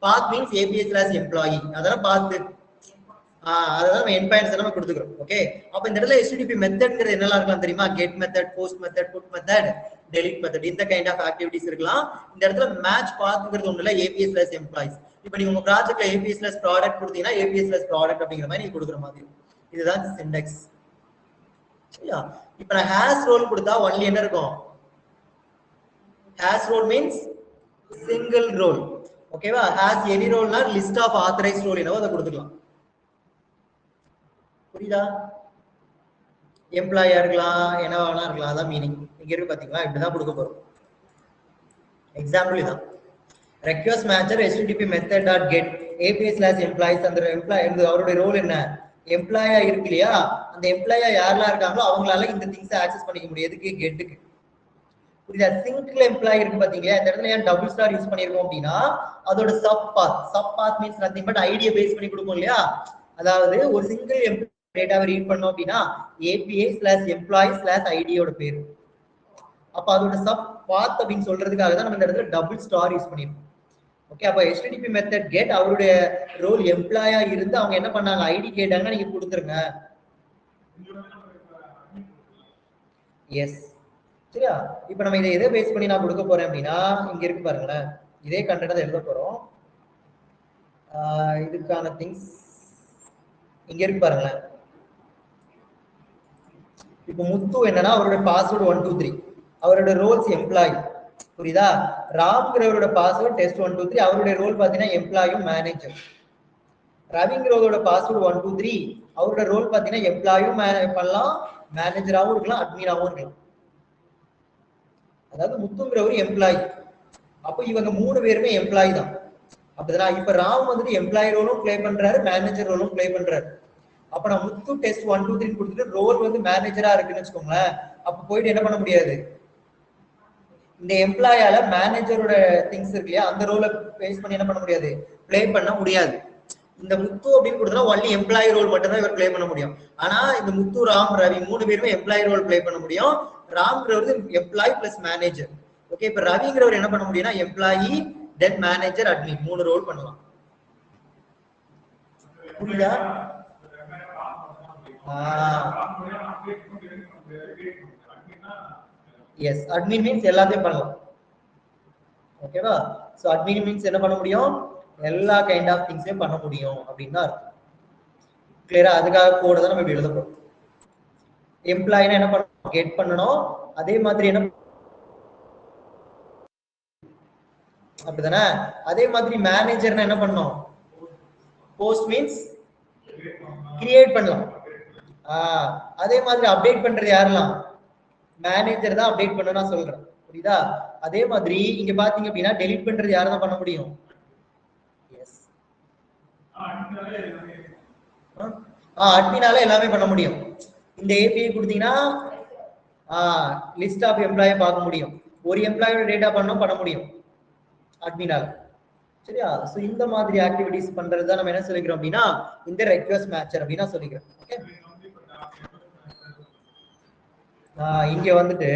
பாத் மீன்ஸ் API/எம்ப்ளாயி, அதெல்லாம் பாத்து அதான் நம்ம என்பாயின்ஸ் நம்ம கொடுத்துக்கிறோம். ஓகே, அப்ப இந்த இடத்துல HTTP மெத்தட்ங்கிறது என்னெல்லாம் இருக்கலாம் தெரியுமா? Get method, post method, put method, delete method, இந்த கைண்ட் ஆஃப் ஆக்டிவிட்டிஸ் இருக்கலாம். இந்த இடத்துல மேட்ச் பாத்ங்கிறது ஒண்ணு இல்ல, API/எம்ப்ளாயிஸ். இப்போ நீங்க உங்க ப்ராஜெக்ட்ல API/ப்ராடக்ட் கொடுத்தீங்கன்னா API/ப்ராடக்ட் அப்படிங்கிற மாதிரி நீங்க கொடுக்குற மாதிரி இதுதான் சின்டெக்ஸ். சரியா? இப்போ நான் ஹேஷ் ரோல் கொடுத்தா ஒன்லி என்ன இருக்கும், hash role means single role. ஓகேவா? ஹேஷ் எனி ரோல்னா லிஸ்ட் ஆஃப் ஆத்தரைஸ்ட் ரோல் என்னவோ அதை கொடுத்துக்கலாம். புரியுதா? எம்ப்ளாயா இருக்கலாம், என்ன வேணா இருக்கலாம், அதான் மீனிங். இங்க இருக்கு பாத்தீங்களா, இப்படிதான் கொடுக்க போறோம். எக்ஸாம்பிள் இதான். Request matcher HTTP method dot get API/எம்ப்ளாயிஸ். அந்த எம்ப்ளாய் அவருடைய ரோல் என்ன, எம்ப்ளாயா இருக்கு இல்லையா, அந்த எம்ப்ளாயா யாரெல்லாம் இருக்காங்களோ அவங்களால இந்த திங்ஸ் ஆக்சஸ் பண்ணிக்க முடியும். எதுக்கு, கெட்டுக்கு. புரியுதா? சிங்கிள் எம்ப்ளாய் இருக்கு பாத்தீங்களா, இந்த இடத்துல ஏன் டபுள் ஸ்டார் யூஸ் பண்ணிருக்கோம் அப்படின்னா அதோட sub path means nothing but ஐடியை பேஸ் பண்ணி கொடுப்போம் இல்லையா. அதாவது ஒரு சிங்கிள் எம்ப்ளாய் டேட்டாவை ரீட் பண்ணோம் அப்படின்னா API/எம்ப்ளாயி/ஐடியோட பேர். அப்ப அதோட சப் பாத் அப்படின்னு சொல்றதுக்காக தான் நம்ம இந்த இடத்துல டபுள் ஸ்டார் யூஸ் பண்ணிருக்கோம். ஓகே, அப்ப HTTP மெத்தட் கெட் அவருடைய ரோல் எம்ப்ளாயா இருந்து அவங்க என்ன பண்ணாங்க, ஐடி கேட்டாங்கன்னா நீங்க கொடுத்துருங்க. எஸ், சரியா? இப்ப நம்ம இதை எதை பேஸ் பண்ணி நான் கொடுக்க போறேன் அப்படின்னா இங்க இருக்கு பாருங்களேன், இதே கண்டென்ட் எழுத போறோம். இதுக்கான திங்ஸ் இங்க இருக்கு பாருங்களேன். இப்போ முத்து என்னன்னா அவரோட பாஸ்வேர்டு 123, அவரோட ரோல்ஸ் எம்ப்ளாயி. புரியுதா? ராம்ங்கிறவரோட பாஸ்வேர்டு டெஸ்ட் 123, அவருடைய ரோல் பாத்தீங்கன்னா எம்ப்ளாயும் மேனேஜர். ரவிங்கிறவரோட பாஸ்வேர்டு 123, அவரோட ரோல் பாத்தீங்கன்னா எம்ப்ளாயும் பண்ணலாம், மேனேஜராகவும் இருக்கலாம், அட்மினாவும் இருக்கலாம். அதாவது முத்துங்கிறவர் எம்ப்ளாயி, அப்போ இவங்க 3 பேருமே எம்ப்ளாயி தான். அப்படிதான். இப்ப ராம் வந்துட்டு எம்ப்ளாயி ரோலும் பிளே பண்றாரு, மேனேஜர் ரோலும் பிளே பண்றாரு. அப்ப நான் முத்து டெஸ்ட் 1 2 3 கொடுத்துட்டு ரோல் வந்து மேனேஜரா இருக்குன்னு வச்சுக்கோங்களேன். அப்ப போயிட்டு என்ன பண்ண முடியாது, இந்த எம்ப்ளாயால மேனேஜரோட திங்ஸ் இருக்கு இல்லையா அந்த ரோலை பேஸ் பண்ணி என்ன பண்ண முடியாது, பிளே பண்ண முடியாது. இந்த முத்து அப்படின்னு கொடுத்தா ஒன்லி எம்ப்ளாயி ரோல் மட்டும் தான் இவர் பிளே பண்ண முடியும். ஆனா இந்த முத்து, ராம், ரவி 3 பேருமே எம்ப்ளாயி ரோல் பிளே பண்ண முடியும். ராம்ங்கிறவர் எம்ப்ளாயி பிளஸ் மேனேஜர். ஓகே, இப்ப ரவிங்கிறவர் என்ன பண்ண முடியும்னா எம்ப்ளாயி தென் மேனேஜர் அட்மின் 3 ரோல் பண்ணலாம். புரியுதா? எஸ், அட்மின் மீன்ஸ் எல்லாத்தையும் பண்ணலாம். ஓகேவா? சோ அட்மின் மீன்ஸ் என்ன பண்ண முடியும், எல்லா கைண்ட் ஆஃப் திங்ஸையும் பண்ண முடியும் அப்படின்னு தான் அர்த்தம். கிளியரா? அதுக்காக கோட் தான் நம்ம இப்படி எழுத போறோம். எம்ப்ளாயினா என்ன பண்ணணும், கெட் பண்ணணும். அதே மாதிரி என்ன அப்படிதானே, அதே மாதிரி மேனேஜர்னா என்ன பண்ணணும், போஸ்ட் மீன்ஸ் கிரியேட் பண்ணலாம். அதே மாதிரி அப்டேட் பண்றது யாரெல்லாம், மேனேஜர் தான் அப்டேட் பண்ண நான் சொல்றேன். புரியுதா? அதே மாதிரி இங்க பாத்தீங்க அப்படின்னா டெலீட் பண்றது யார தான் பண்ண முடியும், எஸ் அட்மினால எல்லாமே பண்ண முடியும். இந்த ஏபிஐ கொடுத்தீங்கன்னா லிஸ்ட் ஆஃப் எம்ப்ளாயை பார்க்க முடியும். ஒரு எம்ப்ளாயோட டேட்டா பண்ண முடியும் அட்மினால. சரியா? சோ இந்த மாதிரி ஆக்டிவிட்டிஸ் பண்றது தான் நம்ம என்ன சொல்லிக்கிறோம் அப்படின்னா இந்த ரெக்வெஸ்ட் மேட்சர் அப்படின்னு நான் சொல்லிக்கிறேன். ஓகே, இங்க வந்துட்டு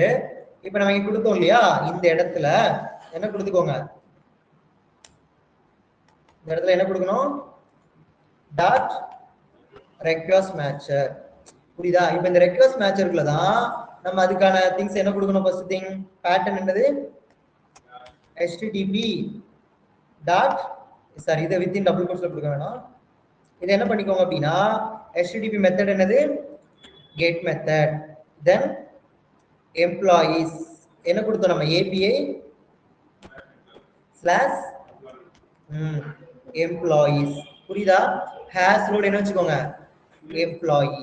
இப்ப நம்ம இங்க கொடுத்தோம் இல்லையா, இந்த இடத்துல என்ன கொடுத்துக்கோங்க, இந்த இடத்துல என்ன கொடுக்கணும், டாட் ரெக்வெஸ்ட் மேட்சர். புரியுதா? இப்ப இந்த ரெக்வெஸ்ட் மேட்சர்க்குள்ள தான் நம்ம அதுக்கான திங்ஸ் என்ன கொடுக்கணும். ஃபர்ஸ்ட் திங் பேட்டர்ன் என்னது, HTTP டாட் சாரி இதை வித்தின் டபுள் கோட்ஸ்ல கொடுக்க வேணாம். இதை என்ன பண்ணிக்கோங்க அப்படின்னா HTTP மெத்தட் என்னது, கெட் மெத்தட், தென் எம்ப்ளாயீஸ் என்ன கொடுத்தோம் நம்ம API ஸ்லாஷ் எம்ப்ளாயீஸ். புரியுதா? ஹேஷ் ரோல் என்ன வச்சுக்கோங்க, எம்ப்ளாயி.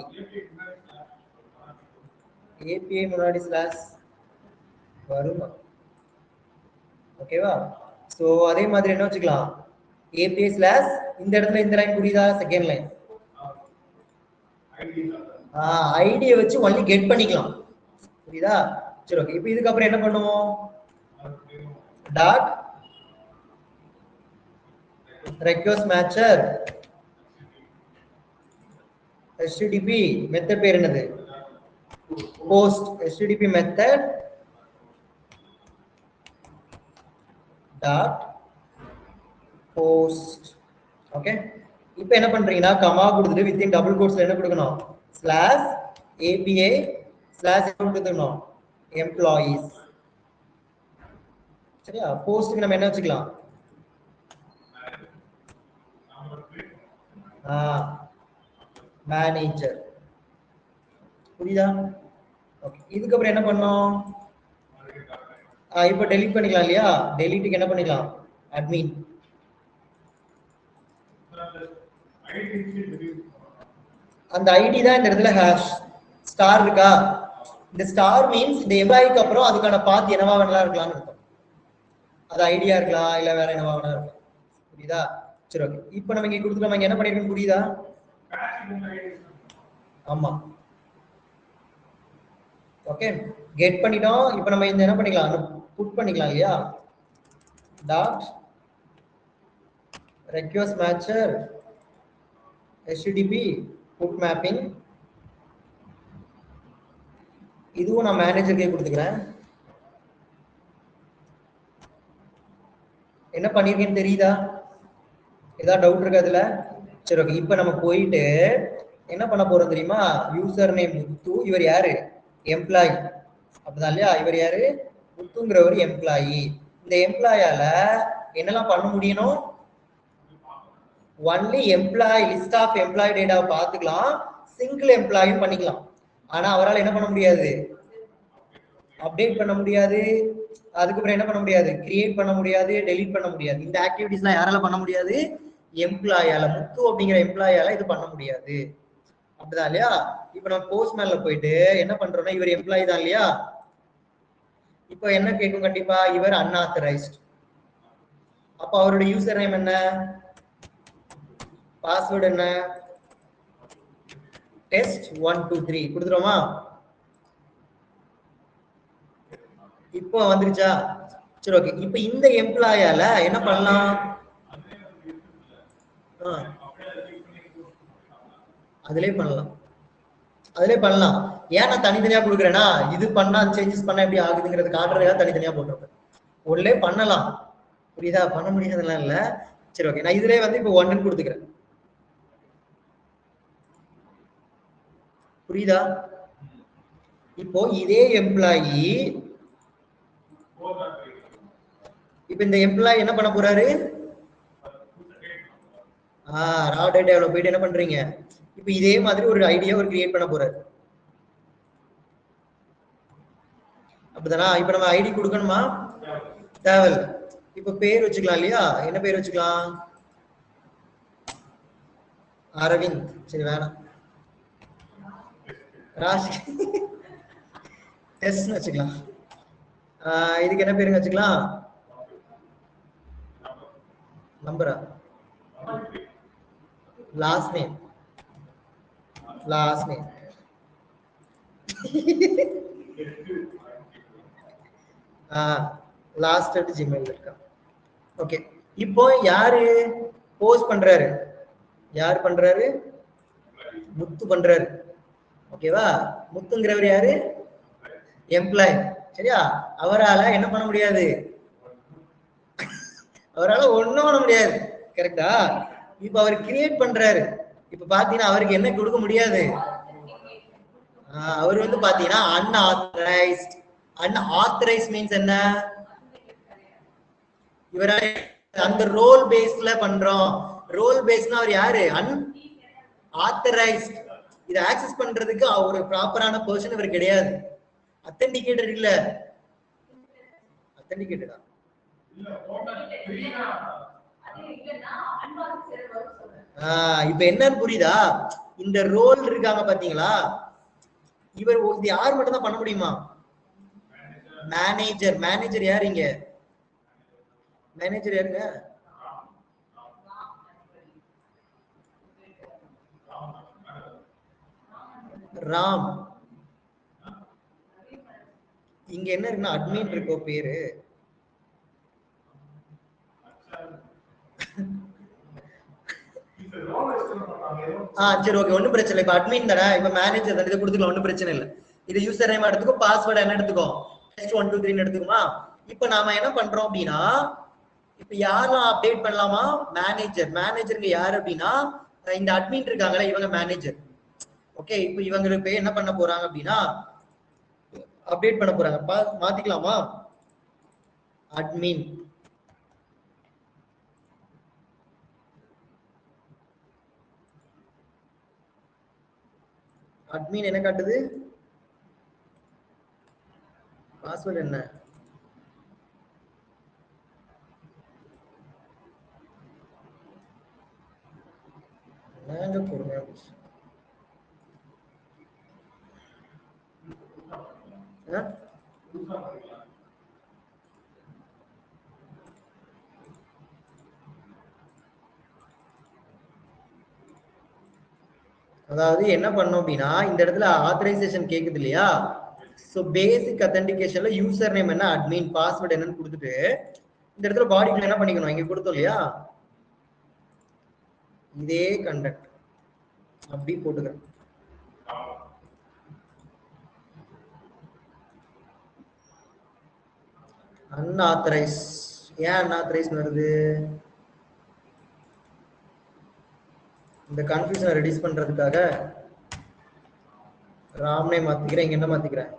API முன்னாடி ஸ்லாஷ் வருமா? ஓகேவா? சோ அதே மாதிரி என்ன வச்சுக்கலாம், API ஸ்லாஷ் இந்த இடத்துல இந்த லைன் புரியுதா? செகண்ட் லைன் ஐடியை வச்சு ஒன்லி கெட் பண்ணிக்கலாம். புரியுதா? சரி ஓகே. இப்போ இதுக்கப்புறம் என்ன பண்ணுவோம்? Dot request matcher HTTP method பேர் என்னது? Post. HTTP method dot post. Okay. இப்போ என்ன பண்றீங்கன்னா கமா கொடுத்துட்டு வித்தின் டபுள் கோட்ஸ்ல என்ன கொடுக்கணும்? ஸ்லாஷ் API ஸ்லாஷ் என்ன கொடுத்துக்கணும்? எம்ப்ளாயீஸ். சரியா? போஸ்ட்க்கு நம்ம என்ன வச்சுக்கலாம்? மேனேஜர். புரியுதா? ஓகே. இதுக்கப்புறம் என்ன பண்ணோம்? இப்போ டெலீட் பண்ணிக்கலாம் இல்லையா? டெலீட்டுக்கு என்ன பண்ணிக்கலாம்? அட்மின். அந்த ஐடி தான் இந்த இடத்துல ஹேஷ் ஸ்டார் இருக்கா? இந்த ஸ்டார் மீன்ஸ் இந்த எம்ப்ளாய்க்கு அப்புறம் அதுக்கான பாத் என்னவா வேணாலும் இருக்கலாம்னு இருக்கும். அது ஐடியா இருக்கலாம் இல்ல வேற என்னவா வேணா இருக்கலாம். புரியுதா? சரி ஓகே. இப்போ நம்ம இங்க கொடுத்து நம்ம என்ன பண்ணிருக்கோம் புரியுதா? ஆமா. ஓகே. கெட் பண்ணிட்டோம். இப்போ நம்ம இந்த என்ன பண்ணிக்கலாம்? புட் பண்ணிக்கலாம் இல்லையா? Dot request matcher HTTP put mapping. இதுவும் நான் மேனேஜருக்கே கொடுத்துக்கிறேன். என்ன பண்ணிருக்கேன்னு தெரியுதா? ஏதாவது டவுட் இருக்கா அதுல? சரி ஓகே. இப்போ நம்ம போயிட்டு என்ன பண்ண போறோம் தெரியுமா? User name Muthu. இவர் யாரு? எம்ப்ளாயி. அப்படிதான் இல்லையா? இவர் யாரு? முத்துங்கிறவர் எம்ப்ளாயி. இந்த எம்ப்ளாயால என்னெல்லாம் பண்ண முடியணும்? Only employee list of employee டேட்டாவை பார்த்துக்கலாம், சிங்கிள் எம்ப்ளாயும் பண்ணிக்கலாம். ஆனா அவரால் என்ன பண்ண முடியாது? அப்டேட் பண்ண முடியாது. அதுக்கப்புறம் என்ன பண்ண முடியாது? கிரியேட் பண்ண முடியாது, டெலீட் பண்ண முடியாது. இந்த ஆக்டிவிட்டிஸ்லாம் யாரால பண்ண முடியாது? எம்ப்ளாயால. முத்து அப்படிங்கிற எம்ப்ளாயால இது பண்ண முடியாது. அப்படிதான் இல்லையா? இப்ப நம்ம போஸ்ட்மேன்ல போயிட்டு என்ன பண்றோம்னா இவர் எம்ப்ளாயி தான் இல்லையா? இப்போ என்ன கேட்கும்? கண்டிப்பா இவர் அன்ஆத்தரைஸ்ட். அப்ப அவருடைய யூசர் நேம் என்ன? பாஸ்வேர்டு என்ன? டெஸ்ட் 1 2 3 கொடுத்துருவோமா? இப்போ வந்துருச்சா? சரி ஓகே. இப்போ இந்த எம்ப்ளாயால என்ன பண்ணலாம்? அதிலே பண்ணலாம். அதிலே பண்ணலாம். ஏன் நான் தனித்தனியா கொடுக்குறேன்னா இது பண்ணா சேஞ்சஸ் பண்ணா எப்படி ஆகுதுங்கிறது காட்டுறதுக்காக தனித்தனியா போட்டிருப்பேன். ஒன்லே பண்ணலாம். புரியுதா? பண்ண முடியாதெல்லாம் இல்ல. சரி ஓகே. நான் இதுலயே வந்து இப்போ 1 கொடுத்துக்கிறேன். புரியுதா? இப்போ இதே எம்ப்ளாயி இப்ப இந்த எம்ப்ளாயி என்ன பண்ண போறாரு? ரா டேட்டால போயிட்டு என்ன பண்றீங்க? இப்போ இதே மாதிரி ஒரு ஐடியா ஒரு கிரியேட் பண்ண போறாரு. அப்படிதானா? இப்போ நம்ம ஐடி கொடுக்கணுமா? தேவையில்ல. இப்போ பேர் வச்சுக்கலாம் இல்லையா? என்ன பேர் வச்சுக்கலாம்? அரவிந்த். சரி வேணாம். ராஷ் டெஸ்ட்னு வச்சுக்கலாம். இதுக்கு என்ன பேருங்க வச்சுக்கலாம்? நம்பரா? Last name. Last name. Last @gmail இருக்கா? ஓகே. இப்போ யாரு போஸ்ட் பண்றாரு? யார் பண்றாரு? முத்து பண்றாரு. ஓகேவா? முத்துங்கிறவர் யாரு? எம்ப்ளாயி. சரியா? அவரால என்ன பண்ண முடியாது? அவரால ஒண்ணும் பண்ண முடியாது. கரெக்டா? இப்ப அவர் கிரியேட் பண்றாரு. இப்ப பாத்தீங்கன்னா அவருக்கு என்ன கொடுக்க முடியாது? அவர் வந்து பாத்தீங்கன்னா அன்ஆத்தரைஸ்ட். அன்ஆத்தரைஸ்ட் மீன்ஸ் என்ன? இவரால அந்த ரோல் பேஸ்ல பண்றோம். ரோல் பேஸ்னா அவர் யாரு? அன்ஆத்தரைஸ்ட். இத ஆக்சஸ் பண்றதுக்கு ஒரு ப்ராப்பரான பர்சன் இவர் கிடையாது. அத்தென்டிகேட்டர் இல்ல. அத்தென்டிகேட்டடா? இப்ப என்னன்னு புரியுதா? இந்த ரோல் இருக்காங்க பாத்தீங்களா? இவர் இது யார் மட்டும் தான் பண்ண முடியுமா? மேனேஜர். மேனேஜர் யார் இங்க? மேனேஜர் யாருங்க? ராம். இங்க என்ன இருக்குன்னா அட்மின் இருக்கோ பேரு. சரி ஓகே, ஒன்னும் பிரச்சனை இல்லை. இப்ப அட்மின் தானே, இப்ப மேனேஜர் தானே, இதை கொடுத்துக்கலாம், ஒன்னும் பிரச்சனை இல்லை. இது யூசர் நேம் எடுத்துக்கோ, பாஸ்வேர்டு என்ன எடுத்துக்கோ, டெஸ்ட் 1 2 3 எடுத்துக்குமா. இப்ப நாம என்ன பண்றோம் அப்படின்னா, இப்ப யாரெல்லாம் அப்டேட் பண்ணலாமா? மேனேஜர். மேனேஜருக்கு யாரு அப்படின்னா இந்த அட்மின் இருக்காங்களே இவங்க மேனேஜர். ஓகே, இப்ப இவங்களுக்கு என்ன பண்ண போறாங்க அப்படின்னா அப்டேட் பண்ண போறாங்க. மாத்திக்கலாமா? அட்மின். அட்மின் என்ன காட்டுது? பாஸ்வேர்டு என்ன? பொறுமையா அதாவது என்ன பண்ணோம் அப்படின்னா இந்த இடத்துல ஆத்தரைசேஷன் கேக்குது இல்லையா? சோ பேசிக் அத்தென்டிகேஷன்ல யூசர் நேம் என்ன, அட்மின், பாஸ்வேர்டு என்னன்னு கொடுத்துட்டு இந்த இடத்துல பாடிக்குள்ள என்ன பண்ணிக்கணும், இங்க கொடுத்தோம் இல்லையா, இதே கண்டென்ட் அப்படி போட்டுக்கிறேன். அன்ஆத்தரைஸ். ஏன் அன்ஆத்தரைஸ் வருது? இந்த கன்ஃபியூஷனை ரெடியூஸ் பண்றதுக்காக ராம்னே மாத்திக்கிறேன், இங்க என்ன மாத்திக்கிறேன்,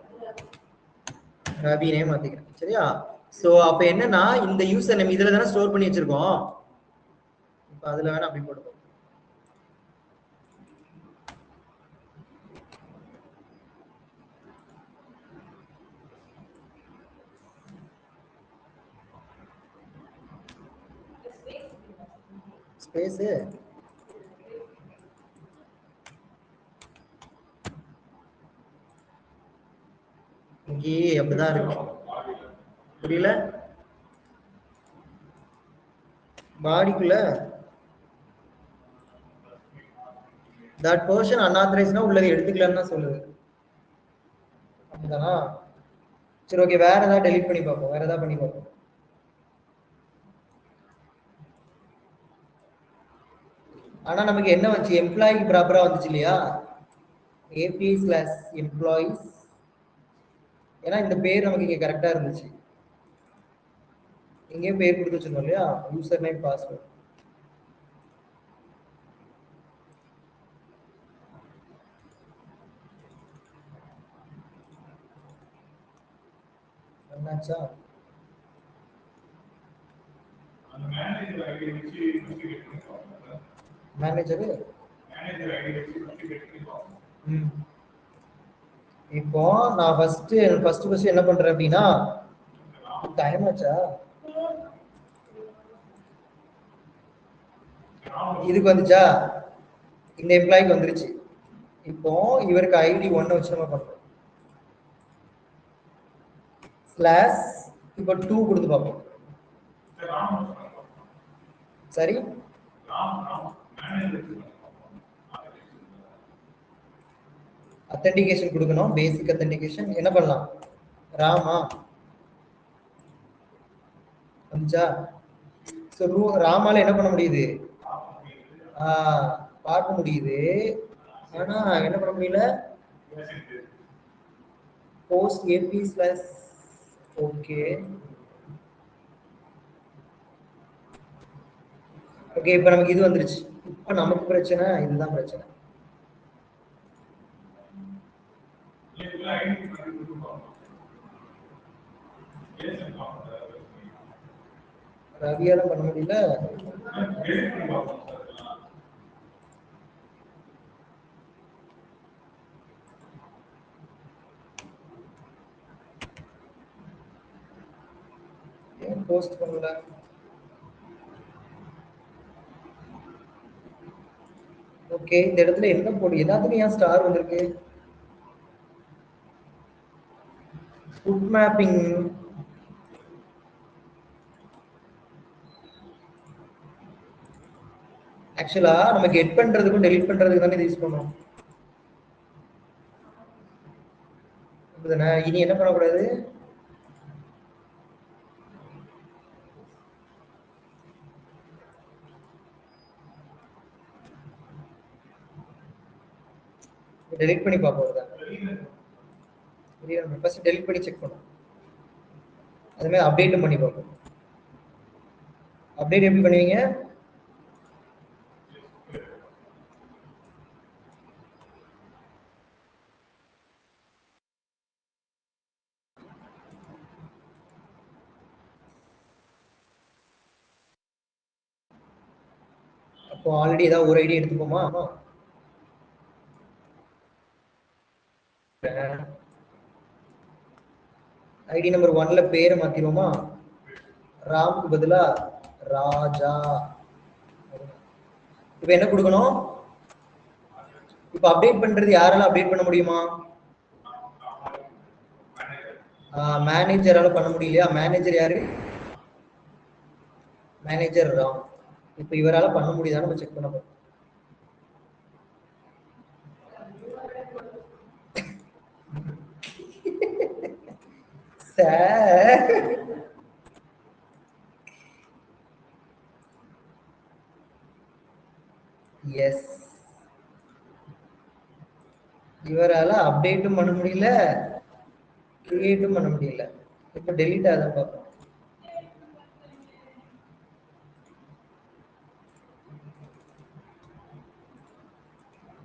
ரவினே மாத்திக்கிறேன். சரியா? சோ அப்ப என்னன்னா இந்த யூசர் நேம் இதுல தானே ஸ்டோர் பண்ணி வச்சிருக்கோம். இப்ப அதுல வேணா அப்படி போடுவோம். ஸ்பேஸ் இங்கே அப்படிதான் இருக்கு. புரியல? பாடிக்குள்ள that portion unauthorized உள்ளதை எடுத்துக்கலாம்னு தான் சொல்லுது. அப்படிதானா? சரி ஓகே, வேற ஏதாவது டெலீட் பண்ணி பார்ப்போம், வேற ஏதாவது பண்ணி பார்ப்போம். ஆனா நமக்கு என்ன வந்துச்சு, எம்ப்ளாய்க்கு ப்ராப்பரா வந்துச்சு இல்லையா, API/employees. ஏன்னா இந்த பேர் நமக்கு இங்க கரெக்டா இருந்துச்சு, இங்கே பேர் கொடுத்து வச்சிருந்தோம் இல்லையா, யூசர் நேம், பாஸ்வேர்ட். என்னாச்சா? மேனேஜர் இப்போ நான் ஃபர்ஸ்ட் என்ன பண்றேன் அப்படின்னா, டைம் ஆச்சா, இதுக்கு வந்துச்சா, இந்த எம்ப்ளாய்க்கு வந்துருச்சு. இப்போ இவருக்கு ஐடி 1 வச்சு நம்ம பண்றோம், ஸ்லாஷ் இப்போ 2 கொடுத்து பார்ப்போம். சரி, அத்தென்டிகேஷன் கொடுக்கணும், பேசிக் அத்தென்டிகேஷன். என்ன பண்ணலாம், ராமா வந்துச்சா? சோ ராமால என்ன பண்ண முடியுது, பார்க்க முடியுது, ஆனா என்ன பண்ண முடியல, post API slash. Okay okay, இப்ப நமக்கு இது வந்துருச்சு. இப்ப நமக்கு பிரச்சனை இதுதான் பிரச்சனை. ரவியால பண்ண முடியல. ஏன் போஸ்ட் பண்ணல? ஓகே, இந்த இடத்துல என்ன போடு, எல்லாத்துக்கும் ஏன் ஸ்டார் வந்திருக்கு? ஃபுட் மேப்பிங் ஆக்சுவலா நம்ம கெட் பண்றதுக்கும் டெலீட் பண்றதுக்கு தானே யூஸ் பண்ணுவோம். இனி என்ன பண்ணக்கூடாது, டெலீட் பண்ணி பார்ப்போம். ஃபர்ஸ்ட் டெலீட் பண்ணி செக் பண்ணுவோம். அது மாதிரி அப்டேட்டும் பண்ணி பார்ப்போம். அப்டேட் எப்படி பண்ணுவீங்க? அப்போ ஆல்ரெடி ஏதாவது ஒரு ஐடி எடுத்துப்போமா? ஐடி நம்பர் 1ல பேரை மாத்திடுவோமா? ராம்க்கு பதிலா ராஜா. இப்ப என்ன கொடுக்கணும்? இப்ப அப்டேட் பண்றது யாரால அப்டேட் பண்ண முடியுமா? மேனேஜரால பண்ண முடியலையா? மேனேஜர் யாரு? மேனேஜர் ராம். இப்ப இவரால பண்ண முடியுதா நம்ம செக் பண்ண போறோம். சார் எஸ், இவரால அப்டேட்டும் பண்ண முடியல, கிரியேட்டும் பண்ண முடியல. இப்ப டெலீட் ஆகுது பார்ப்போம்.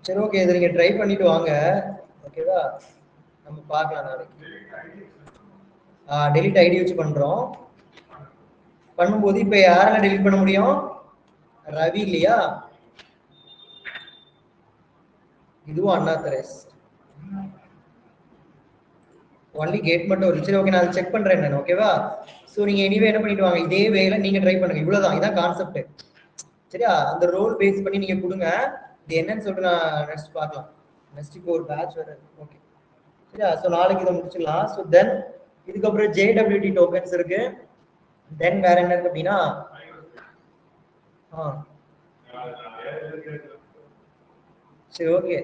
சரி ஓகே, இதை நீங்க ட்ரை பண்ணிட்டு வாங்க. ஓகேவா, நம்ம பார்க்கலாம் நாளைக்கு. டெலீட் ஐடி வச்சு பண்றோம். பண்ணும்போது இப்ப யாரால டெலீட் பண்ண முடியும்? ரவி இல்லையா? இதுவும் அன்ஆத்தரைஸ். ஒன்லி கேட் மட்டும் ஒரு. சரி ஓகே, நான் அதை செக் பண்றேன் நான். ஓகேவா, ஸோ நீங்க எனிவே என்ன பண்ணிட்டு வாங்க, இதே வேல நீங்க ட்ரை பண்ணுங்க. இவ்வளவுதான், இதான் கான்செப்ட். சரியா, அந்த ரோல் பேஸ் பண்ணி நீங்க கொடுங்க. இது என்னன்னு சொல்லிட்டு நான் நெக்ஸ்ட் பார்க்கலாம். நெக்ஸ்ட் இப்போ ஒரு பேட்ச் வேற. ஓகே சரியா, ஸோ நாளைக்கு இதை முடிச்சிடலாம். ஸோ தென் இதுக்கப்புறம் JWT டோக்கன்ஸ் இருக்கு. தென் வேற என்ன இருக்கு அப்படின்னா, சரி ஓகே,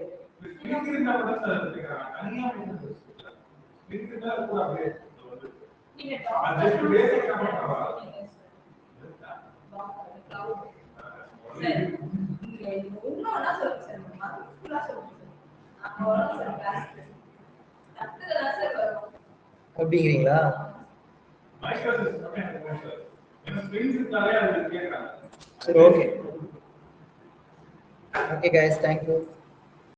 அப்படிங்கிறீங்களா? சரி ஓகே, ஓகே கைஸ், தேங்க்யூ.